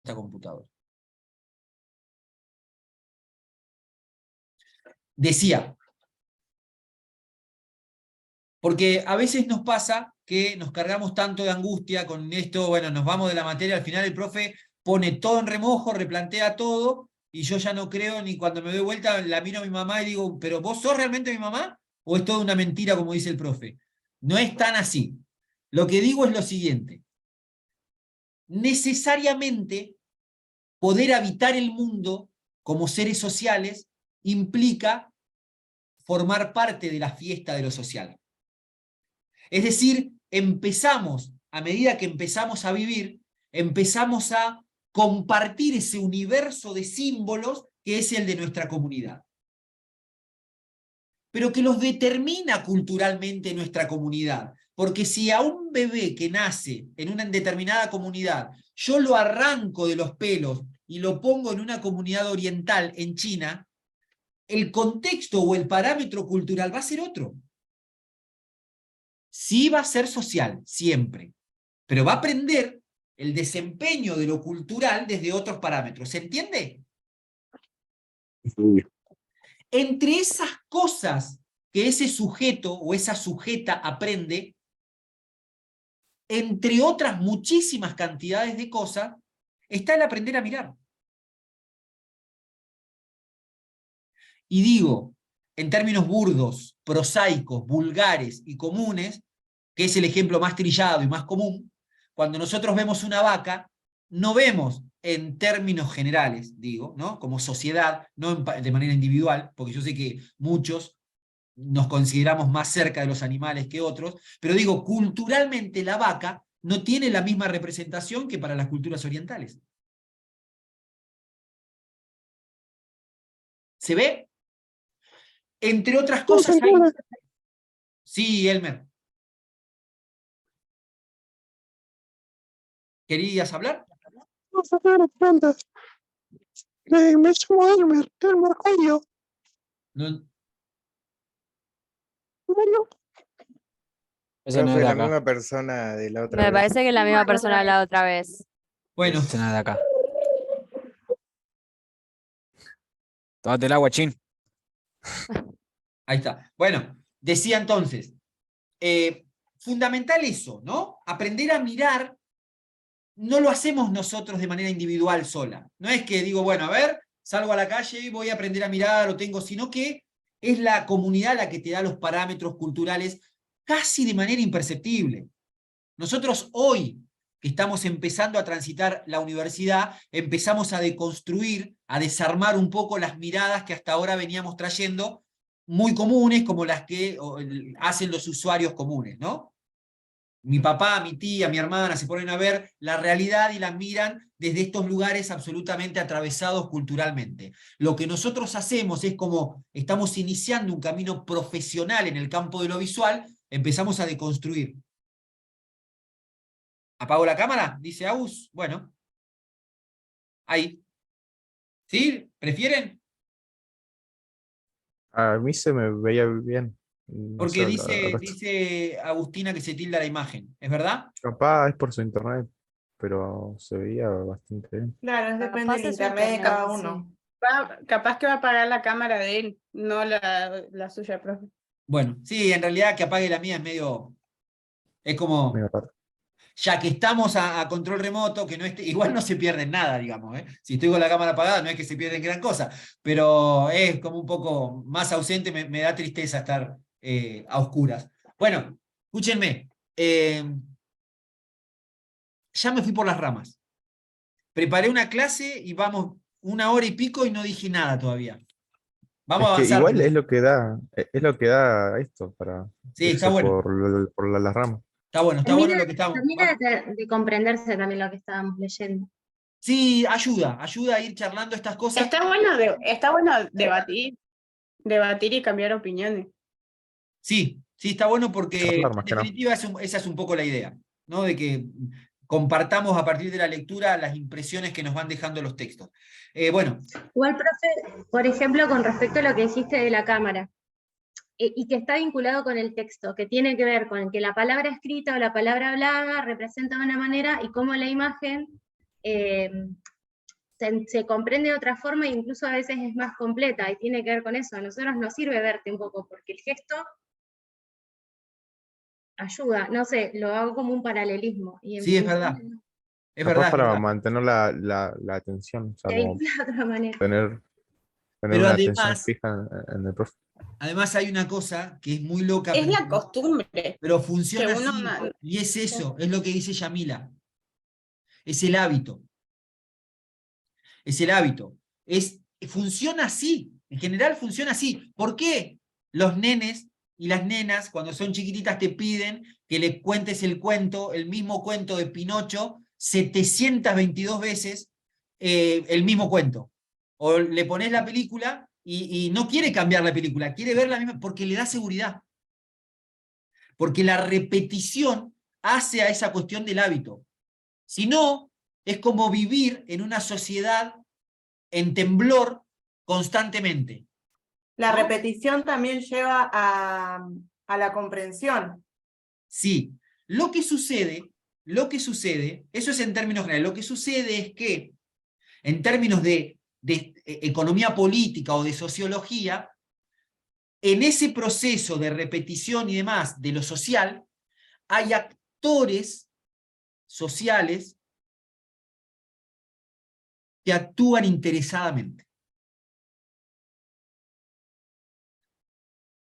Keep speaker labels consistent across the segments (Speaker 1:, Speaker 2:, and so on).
Speaker 1: esta computadora. Decía, porque a veces nos pasa que nos cargamos tanto de angustia con esto, bueno, nos vamos de la materia, al final el profe pone todo en remojo, replantea todo, y yo ya no creo ni cuando me doy vuelta, la miro a mi mamá y digo, ¿pero vos sos realmente mi mamá? ¿O es toda una mentira como dice el profe? No es tan así. Lo que digo es lo siguiente. Necesariamente poder habitar el mundo como seres sociales implica formar parte de la fiesta de lo social. Es decir, empezamos, a medida que empezamos a vivir, empezamos a compartir ese universo de símbolos que es el de nuestra comunidad. Pero que los determina culturalmente nuestra comunidad. Porque si a un bebé que nace en una determinada comunidad, yo lo arranco de los pelos y lo pongo en una comunidad oriental, en China, el contexto o el parámetro cultural va a ser otro. Sí va a ser social, siempre, pero va a aprender el desempeño de lo cultural desde otros parámetros. ¿Se entiende?
Speaker 2: Sí.
Speaker 1: Entre esas cosas que ese sujeto o esa sujeta aprende, entre otras muchísimas cantidades de cosas, está el aprender a mirar. Y digo, en términos burdos, prosaicos, vulgares y comunes, que es el ejemplo más trillado y más común, cuando nosotros vemos una vaca, no vemos en términos generales, digo, ¿no? Como sociedad, no de manera individual, porque yo sé que muchos nos consideramos más cerca de los animales que otros, pero digo, culturalmente la vaca no tiene la misma representación que para las culturas orientales. ¿Se ve? Entre otras cosas hay... Sí, Elmer. ¿Querías hablar?
Speaker 3: Me llamo Elmer Cuello.
Speaker 1: No,
Speaker 3: Bueno,
Speaker 4: Eso no es
Speaker 2: Profe,
Speaker 4: de
Speaker 2: la
Speaker 4: acá.
Speaker 2: misma persona de la otra
Speaker 5: Me
Speaker 2: vez.
Speaker 5: parece que es la misma persona la otra vez.
Speaker 1: bueno,
Speaker 4: Eso no es de acá. Tómate el agua, chin.
Speaker 1: ahí está. Bueno, decía entonces, fundamental eso, ¿no? Aprender a mirar no lo hacemos nosotros de manera individual sola. No es que digo, bueno, a ver, salgo a la calle y voy a aprender a mirar o tengo, sino que es la comunidad la que te da los parámetros culturales casi de manera imperceptible. Nosotros hoy, que estamos empezando a transitar la universidad, empezamos a deconstruir, a desarmar un poco las miradas que hasta ahora veníamos trayendo, muy comunes, como las que hacen los usuarios comunes, ¿no? Mi papá, mi tía, mi hermana se ponen a ver la realidad y la miran desde estos lugares absolutamente atravesados culturalmente. Lo que nosotros hacemos es como estamos iniciando un camino profesional en el campo de lo visual, empezamos a deconstruir. ¿Apago la cámara? Dice Agus. Bueno. Ahí. ¿Sí? ¿Prefieren?
Speaker 2: A mí se me veía bien. No
Speaker 1: Porque
Speaker 2: sé,
Speaker 1: dice Agustina que se tilda la imagen. ¿Es verdad?
Speaker 2: capaz es por su internet, pero se veía bastante bien.
Speaker 6: Claro, depende
Speaker 5: Capaz
Speaker 6: del
Speaker 5: es su
Speaker 6: internet de cada
Speaker 5: internet,
Speaker 6: uno. Capaz que va a apagar la cámara de él, no la suya, profe.
Speaker 1: Bueno, sí, en realidad que apague la mía es medio... Es como...
Speaker 2: Medio raro.
Speaker 1: Ya que estamos a control remoto, que no esté, igual no se pierden nada, digamos, ¿eh? Si estoy con la cámara apagada, no es que se pierden gran cosa, pero es como un poco más ausente, me da tristeza estar a oscuras. Bueno, escúchenme, ya me fui por las ramas. Preparé una clase y vamos 1 hora y pico y no dije nada todavía. Vamos a
Speaker 2: Es que
Speaker 1: avanzar.
Speaker 2: igual es lo que da esto para
Speaker 1: Sí, está
Speaker 2: irse
Speaker 1: bueno,
Speaker 2: por las ramas.
Speaker 1: está bueno lo que estamos.
Speaker 7: Termina de comprenderse también lo que estábamos leyendo.
Speaker 1: Sí, ayuda a ir charlando estas cosas.
Speaker 6: Está bueno debatir y cambiar opiniones.
Speaker 1: Sí, está bueno porque
Speaker 2: Charlar
Speaker 1: en
Speaker 2: más que nada.
Speaker 1: definitiva esa es un poco la idea, ¿no? De que compartamos a partir de la lectura las impresiones que nos van dejando los textos. Bueno,
Speaker 7: Igual, profe, por ejemplo, con respecto a lo que dijiste de la cámara, y que está vinculado con el texto, que tiene que ver con que la palabra escrita o la palabra hablada representa de una manera y cómo la imagen se comprende de otra forma e incluso a veces es más completa y tiene que ver con eso. A nosotros nos sirve verte un poco porque el gesto ayuda, no sé, lo hago como un paralelismo. Y en
Speaker 1: Sí, es
Speaker 7: función
Speaker 1: verdad.
Speaker 7: de-
Speaker 1: Es
Speaker 2: Capaz
Speaker 1: verdad, es
Speaker 2: para
Speaker 1: verdad.
Speaker 2: mantener la atención, o sea,
Speaker 7: de
Speaker 2: como
Speaker 7: otra manera.
Speaker 2: tener
Speaker 1: Pero
Speaker 2: una atención
Speaker 1: además,
Speaker 2: fija en el profe.
Speaker 1: además hay una cosa que es muy loca,
Speaker 6: Es la costumbre
Speaker 1: pero
Speaker 6: que
Speaker 1: funciona
Speaker 6: uno
Speaker 1: así. Y es eso, es lo que dice Yamila. Es el hábito. Es el hábito. Funciona así. En general funciona así. ¿Por qué los nenes y las nenas, cuando son chiquititas, te piden que le cuentes el cuento, el mismo cuento de Pinocho, 722 veces el mismo cuento? O le pones la película y no quiere cambiar la película, quiere ver la misma, porque le da seguridad. Porque la repetición hace a esa cuestión del hábito. Si no, es como vivir en una sociedad en temblor constantemente.
Speaker 8: La
Speaker 1: ¿no?
Speaker 8: repetición también lleva a la comprensión.
Speaker 1: Sí, lo que sucede, eso es en términos generales, lo que sucede es que en términos de economía política o de sociología, en ese proceso de repetición y demás de lo social, hay actores sociales que actúan interesadamente.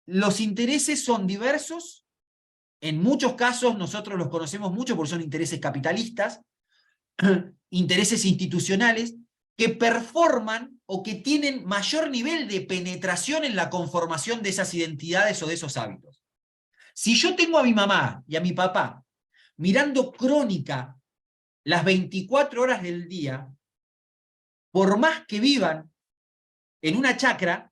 Speaker 1: Los intereses son diversos, en muchos casos nosotros los conocemos mucho porque son intereses capitalistas, intereses institucionales, que performan o que tienen mayor nivel de penetración en la conformación de esas identidades o de esos hábitos. Si yo tengo a mi mamá y a mi papá mirando Crónica las 24 horas del día, por más que vivan en una chacra,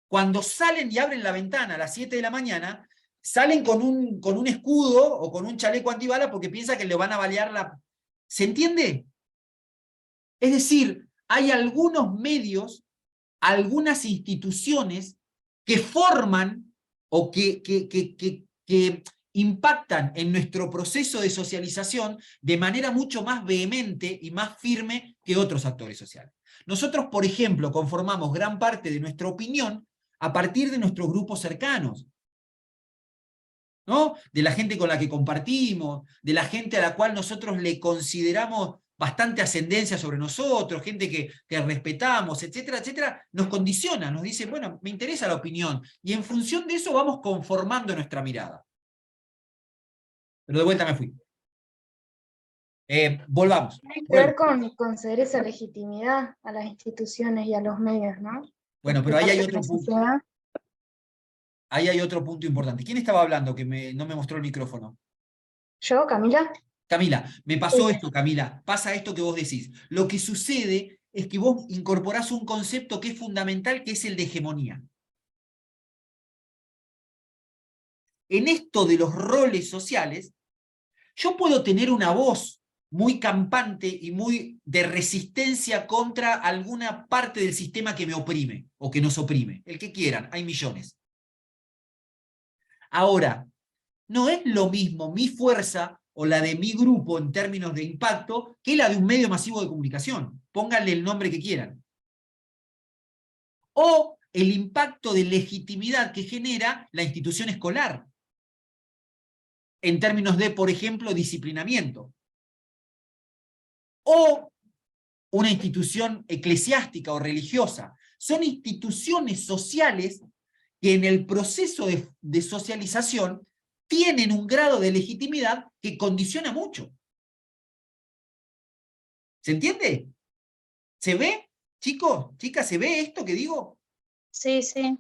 Speaker 1: cuando salen y abren la ventana a las 7 de la mañana, salen con un escudo o con un chaleco antibala porque piensan que le van a balear la... ¿Se entiende? Es decir, hay algunos medios, algunas instituciones que forman o que impactan en nuestro proceso de socialización de manera mucho más vehemente y más firme que otros actores sociales. Nosotros, por ejemplo, conformamos gran parte de nuestra opinión a partir de nuestros grupos cercanos, ¿no? De la gente con la que compartimos, de la gente a la cual nosotros le consideramos bastante ascendencia sobre nosotros, gente que respetamos, etcétera, etcétera, nos condiciona, nos dice, bueno, me interesa la opinión, y en función de eso vamos conformando nuestra mirada. Pero de vuelta me fui. Volvamos.
Speaker 9: Tiene que ver con conceder esa legitimidad a las instituciones y a los medios, ¿no?
Speaker 1: Bueno, pero
Speaker 9: Porque
Speaker 1: ahí hay
Speaker 9: parte de
Speaker 1: otro
Speaker 9: la
Speaker 1: punto.
Speaker 9: sociedad-
Speaker 1: Ahí hay otro punto importante. ¿Quién estaba hablando que no me mostró el micrófono?
Speaker 9: ¿Yo, Camila?
Speaker 1: Camila, me pasó esto, Camila. Pasa esto que vos decís. Lo que sucede es que vos incorporás un concepto que es fundamental, que es el de hegemonía. En esto de los roles sociales, yo puedo tener una voz muy campante y muy de resistencia contra alguna parte del sistema que me oprime o que nos oprime. El que quieran, hay millones. Ahora, no es lo mismo mi fuerza o la de mi grupo en términos de impacto que la de un medio masivo de comunicación. Pónganle el nombre que quieran. O el impacto de legitimidad que genera la institución escolar en términos de, por ejemplo, disciplinamiento. O una institución eclesiástica o religiosa. Son instituciones sociales que en el proceso de socialización tienen un grado de legitimidad que condiciona mucho. ¿Se entiende? ¿Se ve? Chicos, chicas, ¿se ve esto que digo?
Speaker 9: Sí, sí.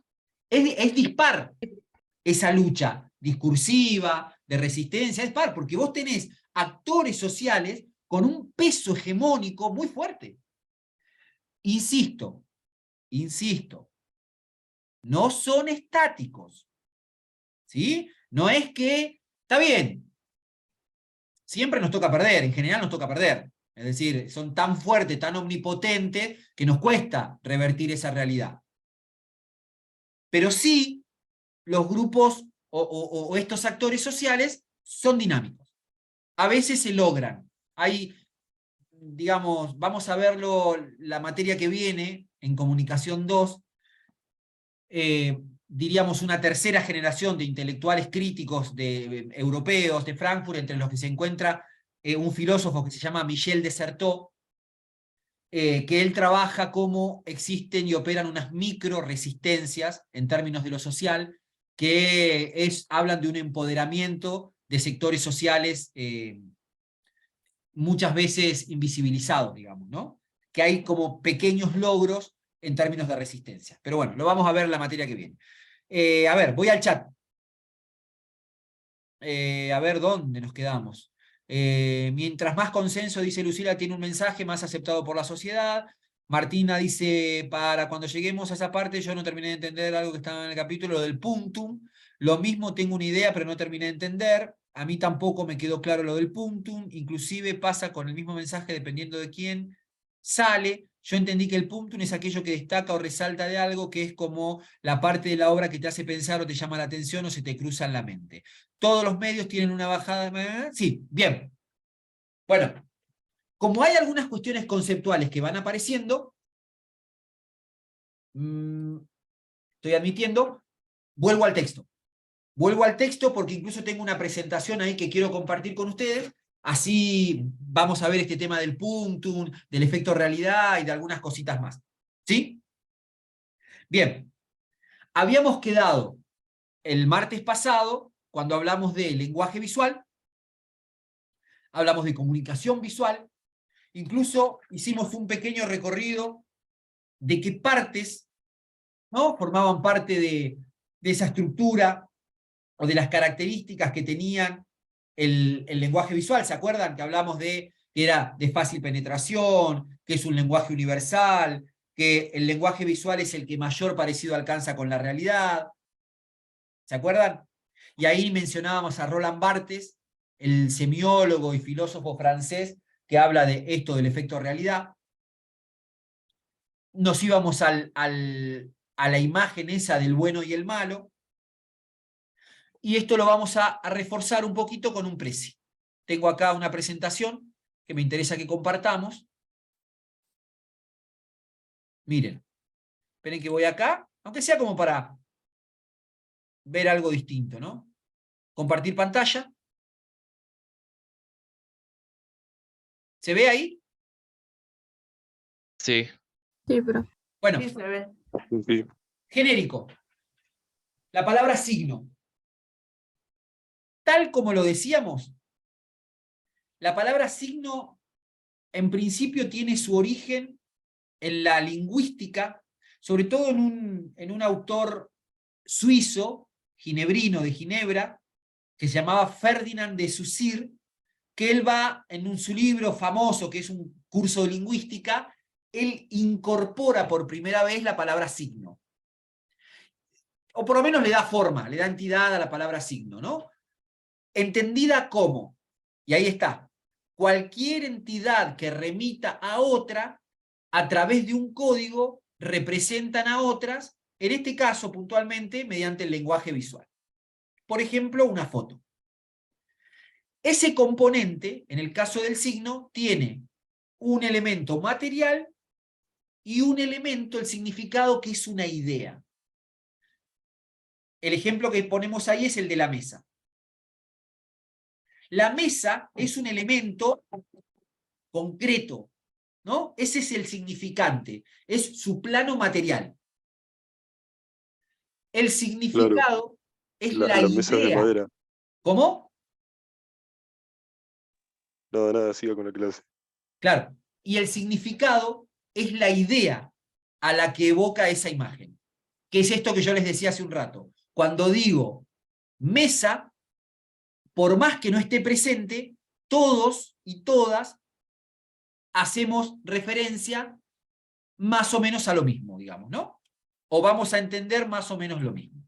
Speaker 1: Es dispar esa lucha discursiva, de resistencia, es dispar, porque vos tenés actores sociales con un peso hegemónico muy fuerte. Insisto, no son estáticos, ¿sí? No es que, está bien, siempre nos toca perder, en general nos toca perder. Es decir, son tan fuertes, tan omnipotentes, que nos cuesta revertir esa realidad. Pero sí, los grupos o estos actores sociales son dinámicos. A veces se logran. Hay digamos, vamos a verlo la materia que viene, en Comunicación 2, diríamos una tercera generación de intelectuales críticos europeos de Frankfurt, entre los que se encuentra un filósofo que se llama Michel Desserteau, que él trabaja cómo existen y operan unas micro resistencias en términos de lo social, que hablan de un empoderamiento de sectores sociales muchas veces invisibilizados, digamos, ¿no? Que hay como pequeños logros en términos de resistencia. Pero bueno, lo vamos a ver en la materia que viene. A ver, voy al chat. A ver dónde nos quedamos. Mientras más consenso, dice Lucila, tiene un mensaje más aceptado por la sociedad. Martina dice, para cuando lleguemos a esa parte, yo no terminé de entender algo que estaba en el capítulo, lo del puntum. Lo mismo, tengo una idea, pero no terminé de entender. A mí tampoco me quedó claro lo del puntum. Inclusive pasa con el mismo mensaje dependiendo de quién sale. Yo entendí que el puntum es aquello que destaca o resalta de algo, que es como la parte de la obra que te hace pensar o te llama la atención o se te cruza en la mente. Todos los medios tienen una bajada. Sí, bien. Bueno, como hay algunas cuestiones conceptuales que van apareciendo, estoy admitiendo, vuelvo al texto. Vuelvo al texto porque incluso tengo una presentación ahí que quiero compartir con ustedes. Así vamos a ver este tema del puntum, del efecto realidad y de algunas cositas más. ¿Sí? Bien. Habíamos quedado el martes pasado, cuando hablamos de lenguaje visual, hablamos de comunicación visual, incluso hicimos un pequeño recorrido de qué partes, ¿no?, formaban parte de esa estructura o de las características que tenían el lenguaje visual. ¿Se acuerdan que hablamos de que era de fácil penetración, que es un lenguaje universal, que el lenguaje visual es el que mayor parecido alcanza con la realidad? ¿Se acuerdan? Y ahí mencionábamos a Roland Barthes, el semiólogo y filósofo francés, que habla de esto del efecto realidad. Nos íbamos a la imagen esa del bueno y el malo, y esto lo vamos a reforzar un poquito con un preci. Tengo acá una presentación que me interesa que compartamos. Miren, esperen que voy acá, aunque sea como para ver algo distinto, ¿no? Compartir pantalla. ¿Se ve ahí?
Speaker 10: Sí.
Speaker 5: Sí, pero.
Speaker 1: Bueno,
Speaker 8: Sí, se ve.
Speaker 2: Sí.
Speaker 1: genérico. La palabra signo. Tal como lo decíamos, la palabra signo en principio tiene su origen en la lingüística, sobre todo en un autor suizo, ginebrino de Ginebra, que se llamaba Ferdinand de Saussure, que él va en su libro famoso, que es un curso de lingüística, él incorpora por primera vez la palabra signo. O por lo menos le da forma, le da entidad a la palabra signo, ¿no? Entendida como, y ahí está, cualquier entidad que remita a otra, a través de un código, representan a otras, en este caso puntualmente mediante el lenguaje visual. Por ejemplo, una foto. Ese componente, en el caso del signo, tiene un elemento material y un elemento, el significado, que es una idea. El ejemplo que ponemos ahí es el de la mesa. La mesa es un elemento concreto, ¿no? Ese es el significante, es su plano material. El significado es la
Speaker 2: mesa es de
Speaker 1: idea.
Speaker 2: madera.
Speaker 1: ¿Cómo?
Speaker 2: Nada, siga con la clase.
Speaker 1: Claro. Y el significado es la idea a la que evoca esa imagen. Que es esto que yo les decía hace un rato. Cuando digo mesa, por más que no esté presente, todos y todas hacemos referencia más o menos a lo mismo, digamos, ¿no? O vamos a entender más o menos lo mismo.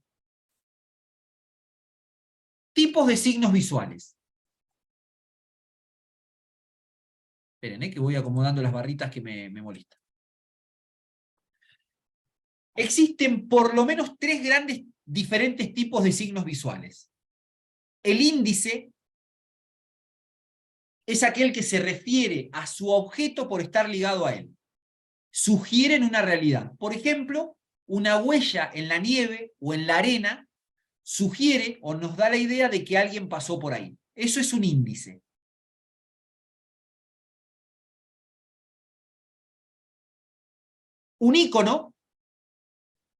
Speaker 1: Tipos de signos visuales. Esperen, que voy acomodando las barritas que me molestan. Existen por lo menos 3 grandes diferentes tipos de signos visuales. El índice, es aquel que se refiere a su objeto por estar ligado a él. Sugieren una realidad. Por ejemplo, una huella en la nieve o en la arena sugiere o nos da la idea de que alguien pasó por ahí. Eso es un índice. Un ícono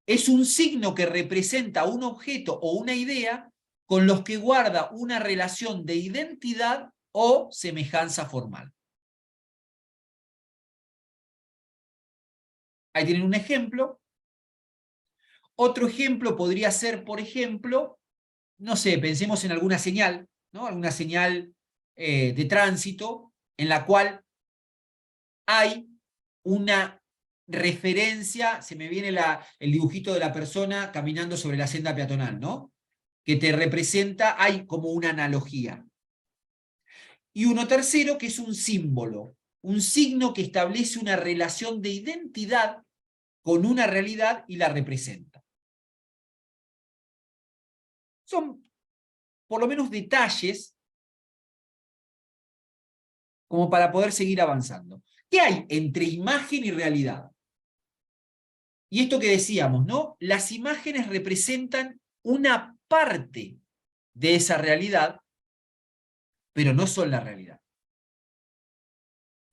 Speaker 1: es un signo que representa un objeto o una idea con los que guarda una relación de identidad o semejanza formal. Ahí tienen un ejemplo. Otro ejemplo podría ser, por ejemplo, no sé, pensemos en alguna señal, ¿no? Alguna señal de tránsito en la cual hay una referencia, se me viene el dibujito de la persona caminando sobre la senda peatonal, ¿no? Que te representa, hay como una analogía. Y uno tercero que es un símbolo, un signo que establece una relación de identidad con una realidad y la representa. Son por lo menos detalles como para poder seguir avanzando. ¿Qué hay entre imagen y realidad? Y esto que decíamos, ¿no? Las imágenes representan una parte de esa realidad, pero no son la realidad.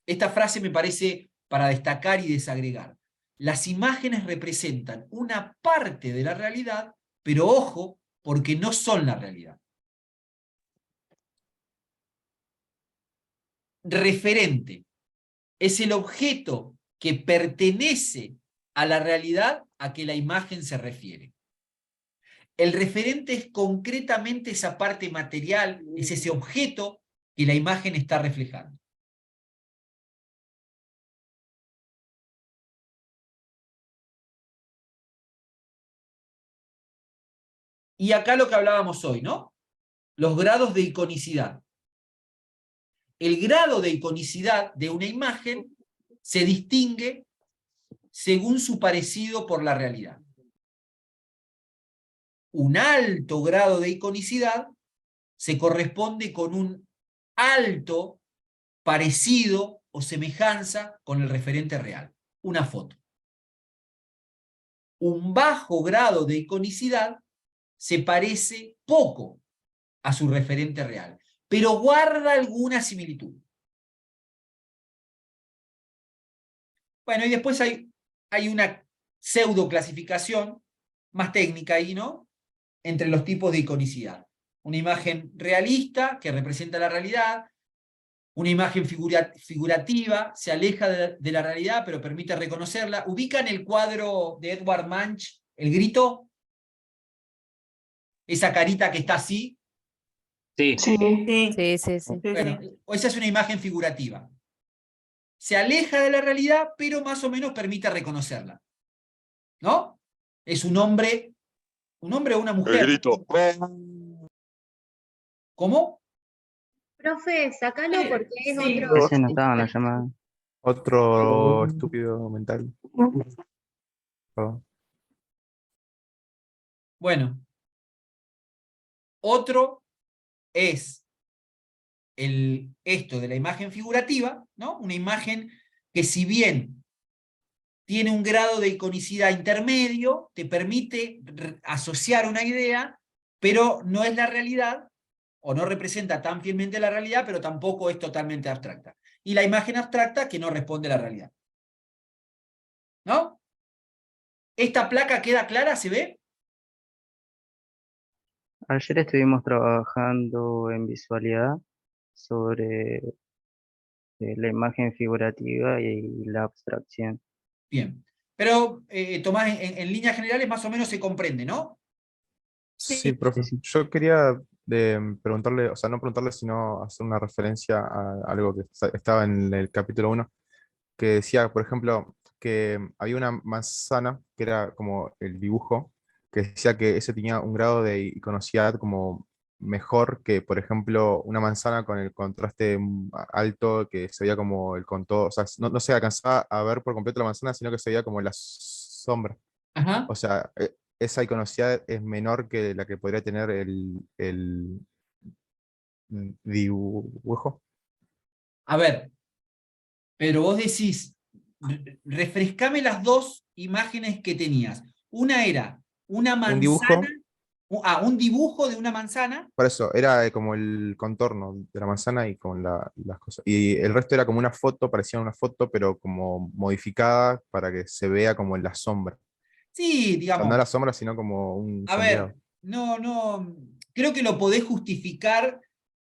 Speaker 1: Esta frase me parece para destacar y desagregar. Las imágenes representan una parte de la realidad, pero ojo, porque no son la realidad. Referente es el objeto que pertenece a la realidad a que la imagen se refiere. El referente es concretamente esa parte material, es ese objeto que la imagen está reflejando. Y acá lo que hablábamos hoy, ¿no? Los grados de iconicidad. El grado de iconicidad de una imagen se distingue según su parecido por la realidad. Un alto grado de iconicidad se corresponde con un alto parecido o semejanza con el referente real, una foto. Un bajo grado de iconicidad se parece poco a su referente real, pero guarda alguna similitud. Bueno, y después hay una pseudo clasificación más técnica ahí, ¿no? Entre los tipos de iconicidad. Una imagen realista que representa la realidad, una imagen figurativa, se aleja de la realidad pero permite reconocerla. ¿Ubican el cuadro de Edvard Munch, El grito? Esa carita que está así.
Speaker 4: Sí.
Speaker 8: Sí.
Speaker 5: Sí, sí, sí.
Speaker 1: Bueno, esa es una imagen figurativa. Se aleja de la realidad, pero más o menos permite reconocerla. ¿No? Es un hombre o una mujer.
Speaker 3: El grito.
Speaker 1: ¿Cómo?
Speaker 7: Profe, sacalo porque es
Speaker 8: Sí.
Speaker 7: otro.
Speaker 4: Ese no estaba en la llamada.
Speaker 2: Otro estúpido mental. Perdón.
Speaker 1: Bueno. Otro es esto de la imagen figurativa, ¿no? Una imagen que si bien tiene un grado de iconicidad intermedio, te permite asociar una idea, pero no es la realidad, o no representa tan fielmente la realidad, pero tampoco es totalmente abstracta. Y la imagen abstracta que no responde a la realidad. ¿No? ¿Esta placa queda clara? ¿Se ve?
Speaker 4: Ayer estuvimos trabajando en visualidad sobre la imagen figurativa y la abstracción.
Speaker 1: Bien. Pero, Tomás, en líneas generales más o menos se comprende, ¿no?
Speaker 2: Sí, profe.
Speaker 4: Sí.
Speaker 2: Yo quería preguntarle, o sea, no preguntarle, sino hacer una referencia a algo que estaba en el capítulo 1, que decía, por ejemplo, que había una manzana, que era como el dibujo, que decía que ese tenía un grado de iconocidad como mejor que, por ejemplo, una manzana con el contraste alto, que se veía como el contorno, o sea, no se alcanzaba a ver por completo la manzana, sino que se veía como la sombra.
Speaker 1: Ajá.
Speaker 2: O sea, esa iconocidad es menor que la que podría tener el dibujo.
Speaker 1: A ver, pero vos decís, refrescame las dos imágenes que tenías. Una era una
Speaker 2: Un dibujo,
Speaker 1: manzana, un dibujo de una manzana.
Speaker 2: por eso, era como el contorno de la manzana y con las cosas. Y el resto era como una foto, parecía una foto, pero como modificada para que se vea como en la sombra.
Speaker 1: Sí,
Speaker 2: O sea, no
Speaker 1: digamos,
Speaker 2: la sombra, sino como un
Speaker 1: a ver,
Speaker 2: sombreado.
Speaker 1: no, creo que lo podés justificar.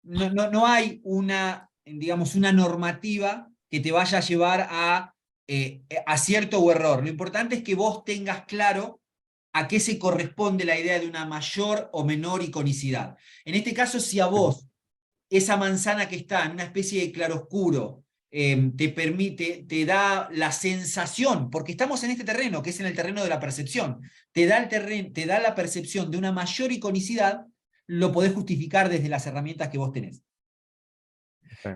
Speaker 1: No hay una, digamos, una normativa que te vaya a llevar a acierto o error. Lo importante es que vos tengas claro a qué se corresponde la idea de una mayor o menor iconicidad. En este caso, si a vos esa manzana que está en una especie de claroscuro te permite, te da la sensación, porque estamos en este terreno, que es en el terreno de la percepción, te da la percepción de una mayor iconicidad, lo podés justificar desde las herramientas que vos tenés.
Speaker 2: Sí.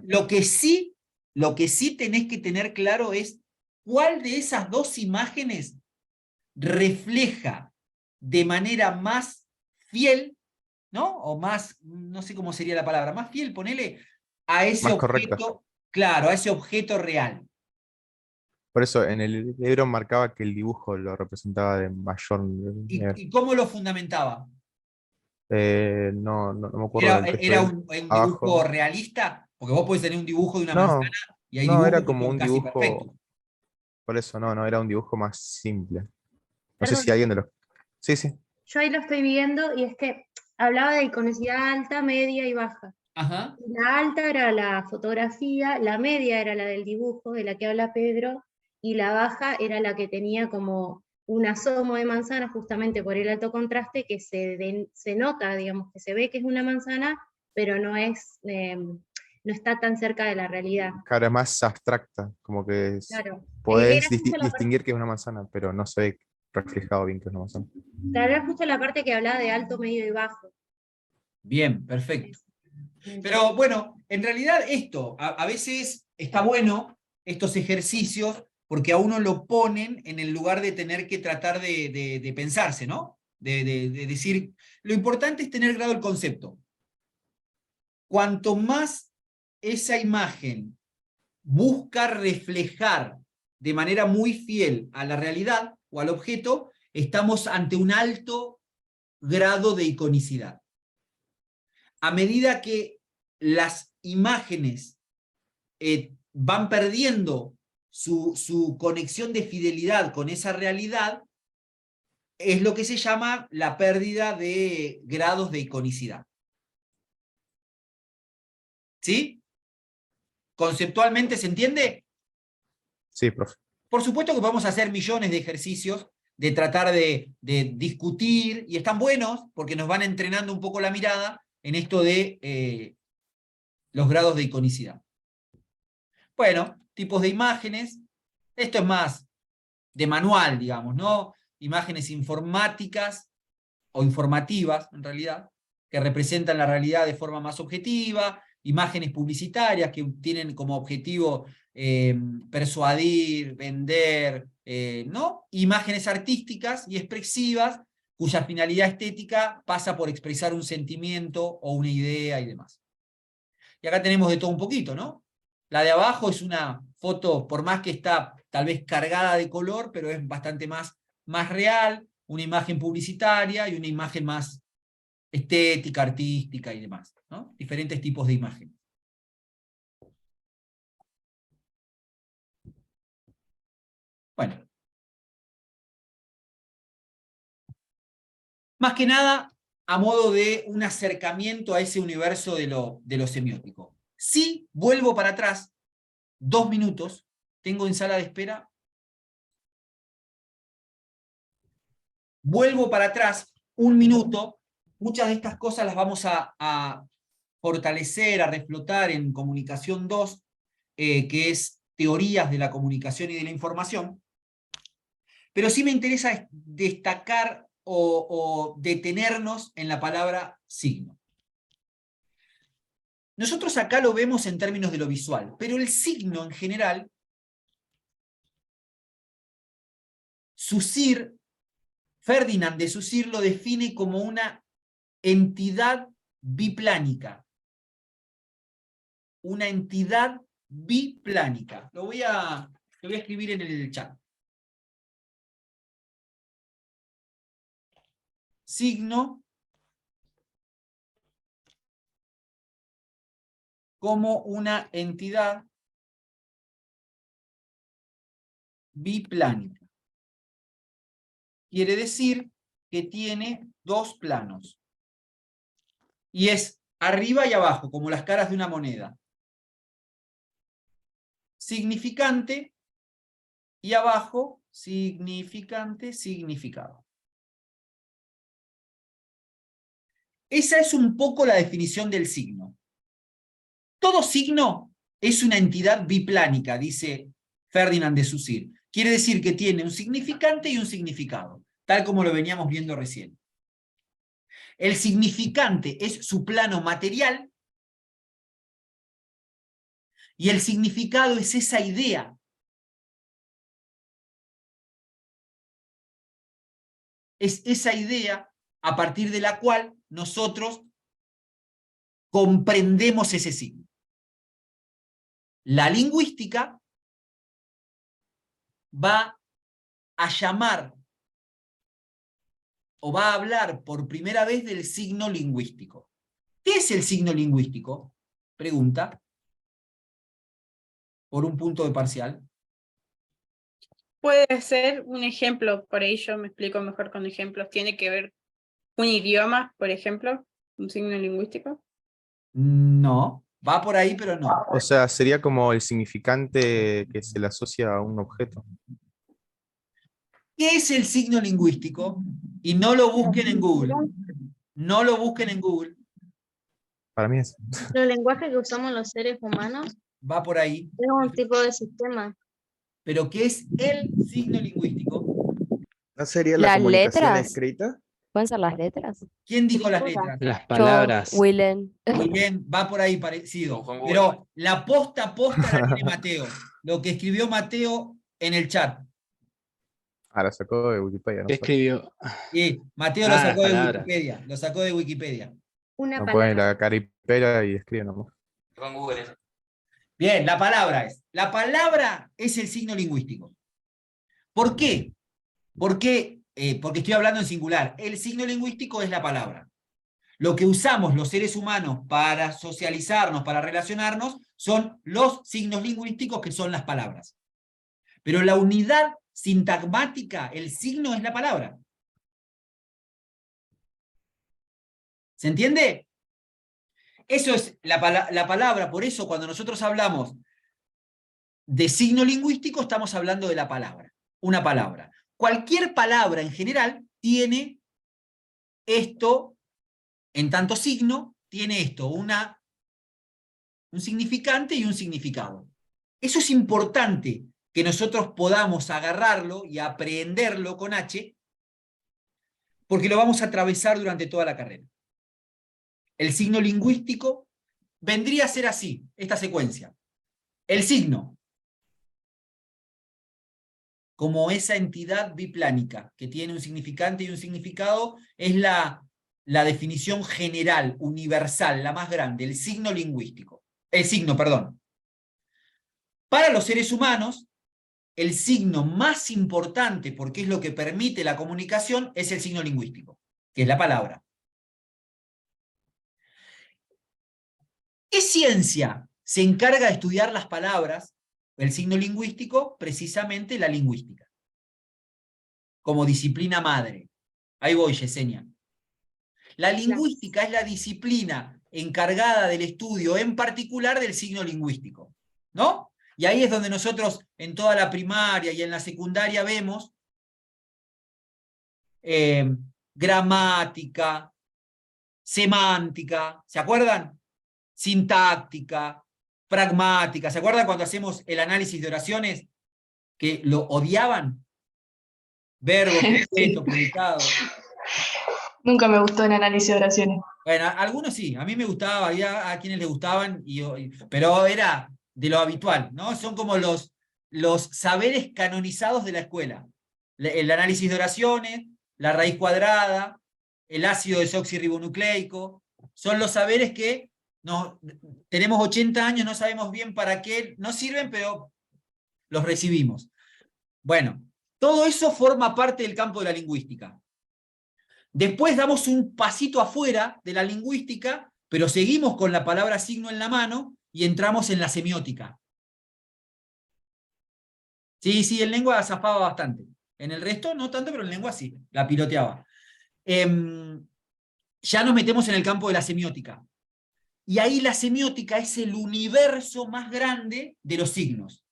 Speaker 1: Lo que sí tenés que tener claro es cuál de esas dos imágenes refleja de manera más fiel, ¿no? O más, no sé cómo sería la palabra, más fiel, ponele, a ese
Speaker 2: Más correcta.
Speaker 1: objeto, claro, a ese objeto real.
Speaker 2: Por eso en el libro marcaba que el dibujo lo representaba de mayor nivel.
Speaker 1: ¿Y cómo lo fundamentaba?
Speaker 2: No me acuerdo del texto de
Speaker 1: ¿Era
Speaker 2: él.
Speaker 1: un dibujo
Speaker 2: Abajo.
Speaker 1: realista? Porque vos podés tener un dibujo de una manzana
Speaker 2: No,
Speaker 1: y hay
Speaker 2: no,
Speaker 1: dibujos
Speaker 2: era
Speaker 1: que
Speaker 2: como
Speaker 1: son
Speaker 2: un
Speaker 1: casi
Speaker 2: dibujo.
Speaker 1: perfectos.
Speaker 2: Por eso, no, era un dibujo más simple. No sé
Speaker 7: Perdón,
Speaker 2: si alguien de los. Sí, sí.
Speaker 7: yo ahí lo estoy viendo y es que hablaba de iconicidad alta, media y baja.
Speaker 1: Ajá.
Speaker 7: La alta era la fotografía, la media era la del dibujo, de la que habla Pedro, y la baja era la que tenía como un asomo de manzana, justamente por el alto contraste, que se nota, digamos, que se ve que es una manzana, pero no está tan cerca de la realidad.
Speaker 2: Cara más abstracta, como que
Speaker 7: Claro.
Speaker 2: podés
Speaker 7: Era justo la parte,
Speaker 2: distinguir que es una manzana, pero no se ve reflejado bien que es una manzana.
Speaker 7: claro, era justo la parte que hablaba de alto, medio y bajo.
Speaker 1: Bien, perfecto. Pero bueno, en realidad esto, a veces está bueno estos ejercicios porque a uno lo ponen en el lugar de tener que tratar de pensarse, ¿no? De decir, lo importante es tener claro el concepto. Cuanto más esa imagen busca reflejar de manera muy fiel a la realidad o al objeto, estamos ante un alto grado de iconicidad. A medida que las imágenes van perdiendo su conexión de fidelidad con esa realidad, es lo que se llama la pérdida de grados de iconicidad. ¿Sí? ¿Conceptualmente se entiende?
Speaker 2: Sí, profe.
Speaker 1: Por supuesto que vamos a hacer millones de ejercicios de tratar de discutir, y están buenos porque nos van entrenando un poco la mirada en esto de los grados de iconicidad. Bueno, tipos de imágenes. Esto es más de manual, digamos, ¿no? Imágenes informáticas o informativas, en realidad, que representan la realidad de forma más objetiva, imágenes publicitarias que tienen como objetivo persuadir, vender, ¿no? Imágenes artísticas y expresivas cuya finalidad estética pasa por expresar un sentimiento o una idea y demás. Y acá tenemos de todo un poquito, ¿no? La de abajo es una foto, por más que está tal vez cargada de color, pero es bastante más real, una imagen publicitaria y una imagen más estética, artística y demás, ¿no? Diferentes tipos de imágenes. Bueno. Más que nada, a modo de un acercamiento a ese universo de lo semiótico. Si vuelvo para atrás, 2 minutos, tengo en sala de espera. Vuelvo para atrás 1 minuto, muchas de estas cosas las vamos a fortalecer, a reflotar en Comunicación 2, que es Teorías de la Comunicación y de la Información, pero sí me interesa destacar o detenernos en la palabra signo. Nosotros acá lo vemos en términos de lo visual, pero el signo en general, Ferdinand de Saussure lo define como una entidad biplánica. Una entidad biplánica. Lo voy a escribir en el chat. Signo como una entidad biplánica. Quiere decir que tiene dos planos. Y es arriba y abajo, como las caras de una moneda. Significante y abajo, significante, significado. Esa es un poco la definición del signo. Todo signo es una entidad biplánica, dice Ferdinand de Saussure. Quiere decir que tiene un significante y un significado, tal como lo veníamos viendo recién. El significante es su plano material y el significado es esa idea. Es esa idea a partir de la cual nosotros comprendemos ese signo. La lingüística va a llamar o va a hablar por primera vez del signo lingüístico. ¿Qué es el signo lingüístico? Pregunta. Por un punto de parcial.
Speaker 6: Puede ser un ejemplo, por ahí yo me explico mejor con ejemplos. ¿Tiene que ver un idioma, por ejemplo? ¿Un signo lingüístico?
Speaker 1: No, va por ahí, pero no.
Speaker 2: O sea, sería como el significante que se le asocia a un objeto.
Speaker 1: ¿Qué es el signo lingüístico? Y no lo busquen en Google. No lo busquen en Google.
Speaker 2: Para mí es.
Speaker 9: Los lenguajes que usamos los seres humanos
Speaker 1: Va por ahí.
Speaker 9: es un tipo de sistema.
Speaker 1: Pero ¿qué es el signo lingüístico?
Speaker 10: ¿No sería la
Speaker 5: ¿Las
Speaker 10: comunicación
Speaker 5: letras?
Speaker 10: escrita?
Speaker 5: ¿Pueden ser las letras?
Speaker 1: ¿Quién dijo las letras?
Speaker 11: Las
Speaker 5: Yo,
Speaker 11: palabras.
Speaker 5: Willen.
Speaker 1: Muy bien, va por ahí parecido.
Speaker 11: Con Google.
Speaker 1: Pero la posta la tiene Mateo. Lo que escribió Mateo en el chat.
Speaker 2: Ah, la sacó de Wikipedia. No,
Speaker 11: ¿Qué escribió?
Speaker 1: Y Mateo lo
Speaker 11: Ah,
Speaker 1: sacó de
Speaker 11: palabras.
Speaker 1: Wikipedia. Lo sacó de Wikipedia.
Speaker 7: Una
Speaker 2: no ponen
Speaker 7: palabra.
Speaker 2: la caripela y escriben nomás.
Speaker 11: Con Google.
Speaker 1: Bien, la palabra es. La palabra es el signo lingüístico. ¿Por qué? Porque estoy hablando en singular. El signo lingüístico es la palabra. Lo que usamos los seres humanos para socializarnos, para relacionarnos, son los signos lingüísticos, que son las palabras. Pero la unidad sintagmática, el signo es la palabra. ¿Se entiende? Eso es la palabra. Por eso cuando nosotros hablamos de signo lingüístico, estamos hablando de la palabra. Una palabra. Cualquier palabra en general tiene esto, en tanto signo, tiene esto, un significante y un significado. Eso es importante que nosotros podamos agarrarlo y aprenderlo con H, porque lo vamos a atravesar durante toda la carrera. El signo lingüístico vendría a ser así, esta secuencia. El signo, como esa entidad biplánica que tiene un significante y un significado, es la definición general, universal, la más grande, el signo lingüístico. El signo, perdón. Para los seres humanos, el signo más importante, porque es lo que permite la comunicación, es el signo lingüístico, que es la palabra. ¿Qué ciencia se encarga de estudiar las palabras, el signo lingüístico? Precisamente la lingüística. Como disciplina madre. Ahí voy, Yesenia. La lingüística es la disciplina encargada del estudio en particular del signo lingüístico, ¿no? Y ahí es donde nosotros en toda la primaria y en la secundaria vemos gramática, semántica, ¿se acuerdan? Sintáctica, pragmática. ¿Se acuerdan cuando hacemos el análisis de oraciones que lo odiaban? Verbo, sujeto, predicado.
Speaker 9: Nunca me gustó el análisis de oraciones.
Speaker 1: Bueno, algunos sí, a mí me gustaba, había a quienes les gustaban, pero era de lo habitual, ¿no? Son como los saberes canonizados de la escuela. El análisis de oraciones, la raíz cuadrada, el ácido desoxirribonucleico, son los saberes que No, tenemos 80 años, no sabemos bien para qué nos sirven, pero los recibimos. Bueno, todo eso forma parte del campo de la lingüística. Después damos un pasito afuera de la lingüística, pero seguimos con la palabra signo en la mano y entramos en la semiótica. Sí, en lengua zafaba bastante. En el resto no tanto, pero en lengua sí, la piloteaba. Ya nos metemos en el campo de la semiótica. Y ahí la semiótica es el universo más grande de los signos.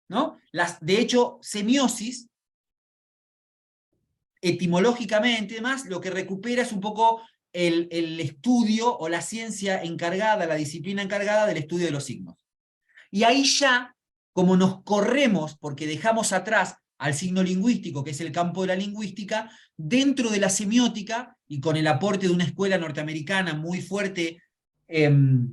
Speaker 1: ¿No? De hecho, semiosis, etimológicamente y demás, lo que recupera es un poco el estudio o la ciencia encargada, la disciplina encargada del estudio de los signos. Y ahí ya, como nos corremos, porque dejamos atrás al signo lingüístico, que es el campo de la lingüística, dentro de la semiótica, y con el aporte de una escuela norteamericana muy fuerte, que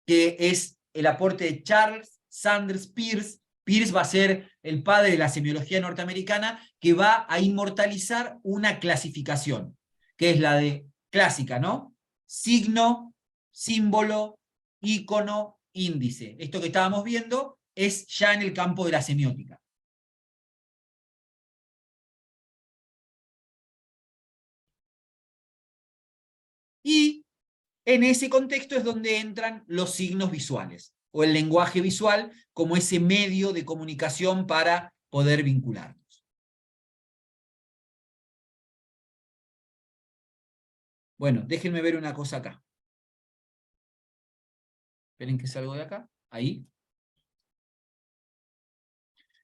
Speaker 1: es el aporte de Charles Sanders Peirce. Peirce va a ser el padre de la semiología norteamericana, que va a inmortalizar una clasificación, que es la de clásica, ¿no? Signo, símbolo, ícono, índice. Esto que estábamos viendo es ya en el campo de la semiótica. Y en ese contexto es donde entran los signos visuales, o el lenguaje visual como ese medio de comunicación para poder vincularnos. Bueno, déjenme ver una cosa acá. Esperen que salgo de acá. Ahí.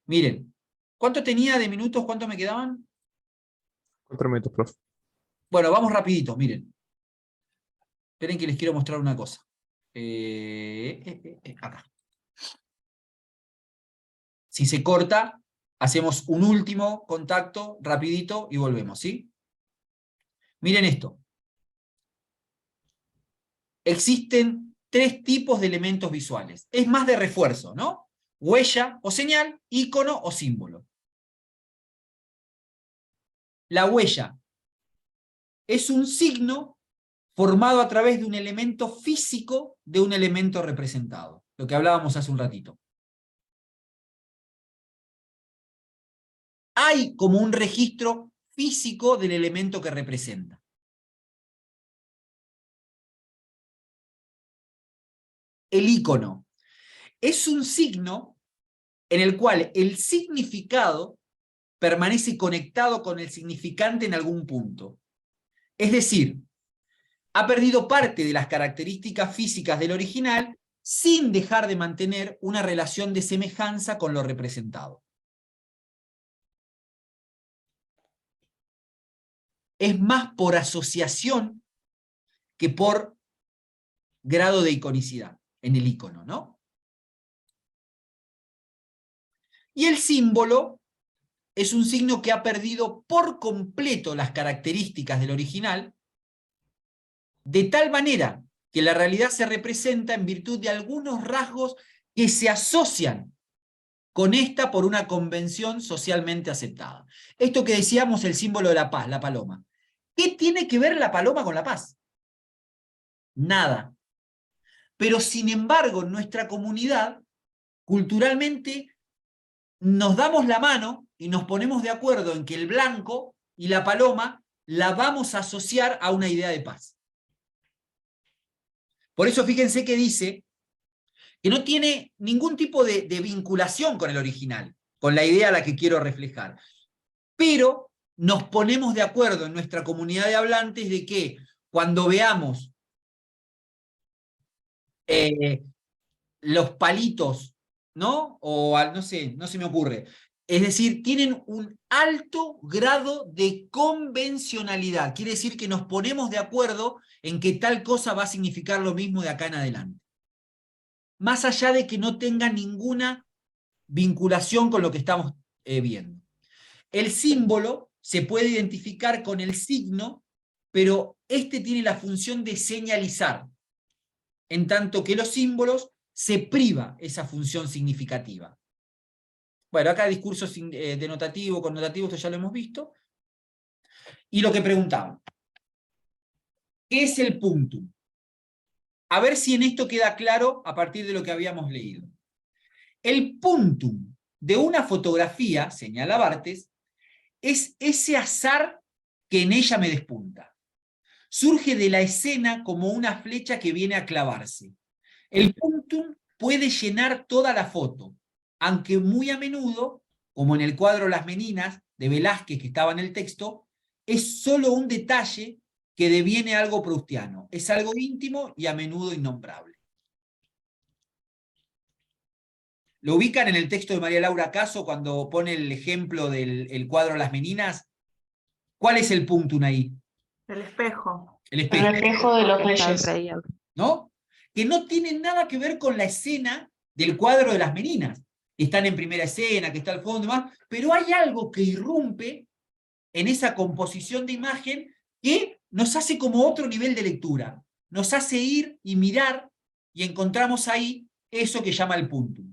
Speaker 1: Miren, ¿cuánto tenía de minutos? ¿Cuánto me quedaban?
Speaker 2: 4 minutos, profe.
Speaker 1: Bueno, vamos rapidito, miren. Esperen que les quiero mostrar una cosa. Acá. Si se corta, hacemos un último contacto rapidito y volvemos, ¿sí? Miren esto. Existen 3 tipos de elementos visuales. Es más de refuerzo, ¿no? Huella o señal, ícono o símbolo. La huella es un signo formado a través de un elemento físico de un elemento representado. Lo que hablábamos hace un ratito. Hay como un registro físico del elemento que representa. El ícono es un signo en el cual el significado permanece conectado con el significante en algún punto. Es decir, ha perdido parte de las características físicas del original sin dejar de mantener una relación de semejanza con lo representado. Es más por asociación que por grado de iconicidad en el icono, ¿no? Y el símbolo es un signo que ha perdido por completo las características del original, de tal manera que la realidad se representa en virtud de algunos rasgos que se asocian con esta por una convención socialmente aceptada. Esto que decíamos, el símbolo de la paz, la paloma. ¿Qué tiene que ver la paloma con la paz? Nada. Pero sin embargo, en nuestra comunidad, culturalmente, nos damos la mano y nos ponemos de acuerdo en que el blanco y la paloma la vamos a asociar a una idea de paz. Por eso fíjense que dice que no tiene ningún tipo de vinculación con el original, con la idea a la que quiero reflejar. Pero nos ponemos de acuerdo en nuestra comunidad de hablantes de que cuando veamos los palitos, ¿no? O no sé, no se me ocurre. Es decir, tienen un alto grado de convencionalidad. Quiere decir que nos ponemos de acuerdo en que tal cosa va a significar lo mismo de acá en adelante. Más allá de que no tenga ninguna vinculación con lo que estamos viendo. El símbolo se puede identificar con el signo, pero este tiene la función de señalizar, en tanto que los símbolos se priva esa función significativa. Bueno, acá discursos denotativo, connotativo, esto ya lo hemos visto. Y lo que preguntaban. ¿Qué es el puntum? A ver si en esto queda claro a partir de lo que habíamos leído. El puntum de una fotografía, señala Barthes, es ese azar que en ella me despunta. Surge de la escena como una flecha que viene a clavarse. El puntum puede llenar toda la foto, aunque muy a menudo, como en el cuadro Las Meninas de Velázquez que estaba en el texto, es solo un detalle que deviene algo proustiano. Es algo íntimo y a menudo innombrable. ¿Lo ubican en el texto de María Laura Caso cuando pone el ejemplo del cuadro Las Meninas? ¿Cuál es el puntum ahí?
Speaker 8: El espejo.
Speaker 1: El
Speaker 9: El
Speaker 1: espejo,
Speaker 9: reflejo de los
Speaker 5: Está
Speaker 9: reyes.
Speaker 5: increíble.
Speaker 1: ¿no? Que no tiene nada que ver con la escena del cuadro de Las Meninas. Están en primera escena, que está al fondo y demás, pero hay algo que irrumpe en esa composición de imagen que nos hace como otro nivel de lectura. Nos hace ir y mirar y encontramos ahí eso que llama el puntum.